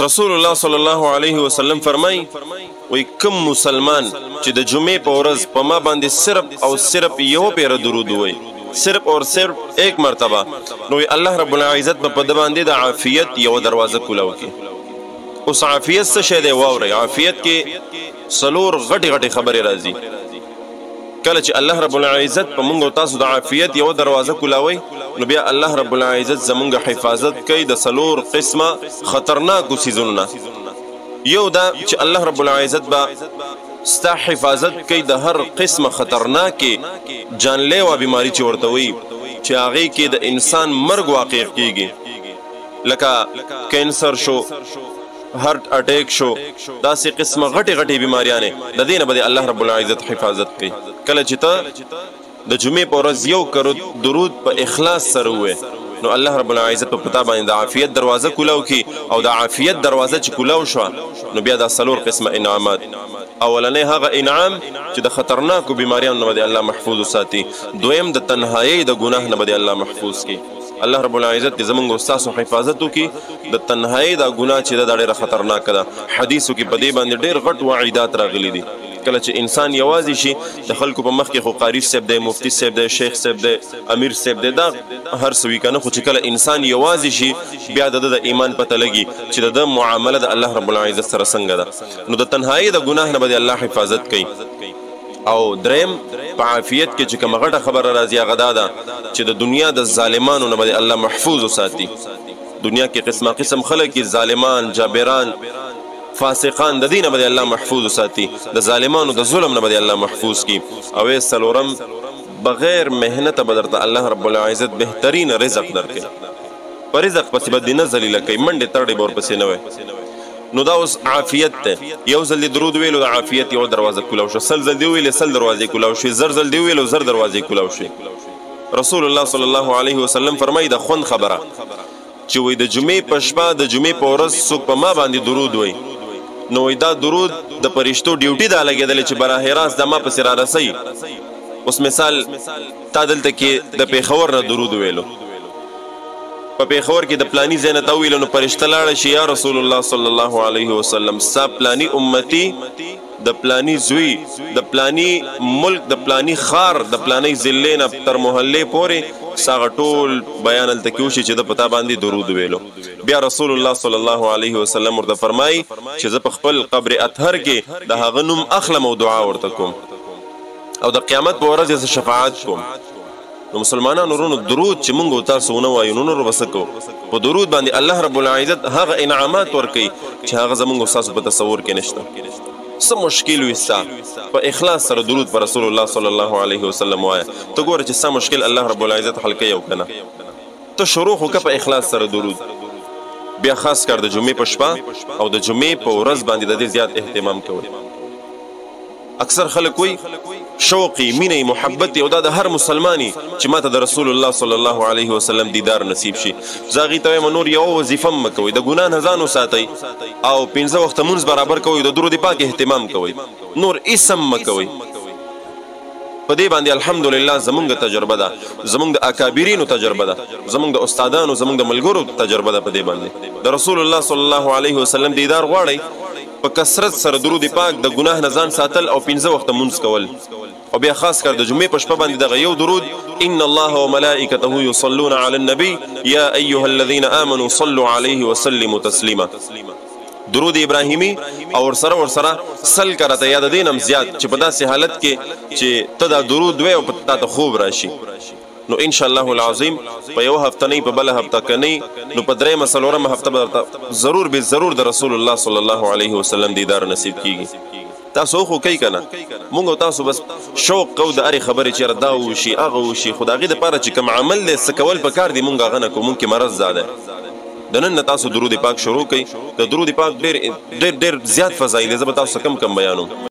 رسول الله صلی الله علیه وسلم فرمای وی کم مسلمان چې د جمعې په ورځ په ما باندې صرف او صرف یو پیر درود وای صرف اور صرف ایک مرتبه نو الله رب العزت په د باندې د عافیت یو دروازه کولاو کی اوس عافیت څه شی دی واوري عافیت کې سلور غټي غټي خبرې راځي کله چې الله رب العزت په موږ تاسو د عافیت یو دروازه کولاوي نو بیا الله رب العزت زمونږ حفاظت کوي د سلور قسمه خطرناکو سيزونو یو دا چې الله رب العزت با ستا حفاظت کوي د هر قسمه خطرناکي جانلیوا بیماری چې ورته وي چې هغه کې د انسان مرګ واقع کیږي لکه کینسر شو هارت اٹیک شو داسې قسمه غټي غټي بیماریانه د دینه بده الله رب العزت حفاظت کوي کله چې ته د جمعې په ورځ یو کرو درود په اخلاص سره وې نو الله رب العزت په پتا باندې د عافیت دروازه کولاو کی او د عافیت دروازه چې کولاو شو نو بیا د سلور قسمه انعامات اولنې هغه انعام چې د خطرناکو بیماریانو نه بده الله محفوظ ساتي دویم د تنهایی د ګناه نه بده الله محفوظ کی الله رب العزت زمونږ استاد حفاظت وکي د تنهایی د ګناه چې د ډېر خطرناک ده حدیثو کې په دې باندې ډېر غټ وعیدات راغلي دي کله چې انسان یوازې شي د خلکو په مخ کې خو قاری صاحب دی مفتی صاحب دی شیخ صاحب دی امیر صاحب دی دا هر څوی کنه خو چې کله انسان یوازې شي بیا د ایمان پته لګي چې د معامله د الله رب العزت سره څنګه ده نو د تنهایی د ګناه نه به الله حفاظت کوي او دریم په عافیت کې چې کوم غټه خبره راځي هغه دا ده چې د دنیا د ظالمانو نه به الله محفوظ وساتي دنیا کې قسمه قسم خلک ظالمان جابران فاسقان د دینه به الله محفوظ وساتي د ظالمانو د ظلم نه به الله محفوظ کی او سلورم بغیر مهنت بدرته الله رب العزت بهترین رزق درکړي پر رزق پسې به دینه ذلیل کوي منډه تړي بور پسې نه وي نو دا اوس عافیت ته یو ځل درود ویلو د عافیت یو دروازه کولاو شو سل ځل دی ویل سل دروازه کولاو شي زر ځل دی ویلو زر دروازه کولاو شي رسول الله صلی الله علیه وسلم فرمایي د خون خبره چې وای د جمعې په شپه د جمعې په ورځ څوک په ما باندې درود وای نو دا درود د پرشتو ډیوټي دا لګیدل چې براه راست د ما په سر راسي اوس مثال تا دلته کې د پیښور نه درود ویلو په پیښور کې د پلانی زینت ویلو نو پرشته لاړ شي یا رسول الله صلی الله علیه وسلم سا پلانی امتی د پلانی زوی د پلانی ملک د پلانی خار د پلانی ضلع نه تر محله پورې ساغه ټول بیان التکوشي چې د پتا باندې درود ویلو بیا رسول الله صلی الله علیه وسلم ورته فرمای چې ز په خپل قبر اطهر کې د هغه نوم اخلم او دعا ورته کوم او د قیامت په ورځ شفاعت کوم نو مسلمانانو ورونو درود چې مونږ تاسو نه وایو نو وسکو په درود باندې الله رب العزت هغه انعامات ورکي چې هغه زمونږ تاسو په تصور کې نشته سم مشکل وستا په اخلاص سره درود پر رسول الله صلی الله علیه وسلم وایي ته ګوره چې سم مشکل الله رب العزت حل کوي او کنه ته شروع وکړه په اخلاص سره درود بیا خاص کر د جمعې په شپه او د جمعې په ورځ باندې د دې زیات اهتمام کوي اکثر خلک وایي شوقي مینه محبت او د هر مسلمانی چې ماته د رسول الله صلی الله علیه وسلم دیدار نصیب شي زاغي ته منور یو وظیفه مکوي د ګنا نه ځانو ساتي او 15 وخت مونږ برابر کوي د درود پاک اهتمام کوي نور اسم مکوي په دې باندې الحمدلله زمونږ تجربه ده زمونږ د اکابرینو تجربه ده زمونږ د استادانو زمونږ د ملګرو تجربه ده په دې باندې د رسول الله صلی الله علیه وسلم دیدار غواړي په کثرت سره درود پاک د ګناه نه ځان ساتل او 15 وخت مونږ کول او بیا خاص کر د جمعې په شپه باندې دغه یو درود ان الله وملائکته یصلون علی النبی یا ایها الذین آمنوا صلوا علیه وسلموا تسلیما درود ابراهیمی او ورسره سل کرته یاد دینم زیات چې په داسې حالت کې چې ته دا درود وې او په تا خوب راشي نو ان شاء الله العظیم په یو هفته نه په بل هفته کني نو په درې مسلورم هفته به ضرور به ضرور د رسول الله صلی الله علیه وسلم دیدار نصیب کیږي تاسو خو کوي کنه مونږ تاسو بس شوق کو د اړي خبرې چې ردا وشي اغه وشي خدایي د پاره چې کوم عمل له سکول په کار دی مونږ غنه کوم کې مرز زاده د نن تاسو درود پاک شروع کړئ د درود پاک ډېر زیات فضایل زه به تاسو کم بیانوم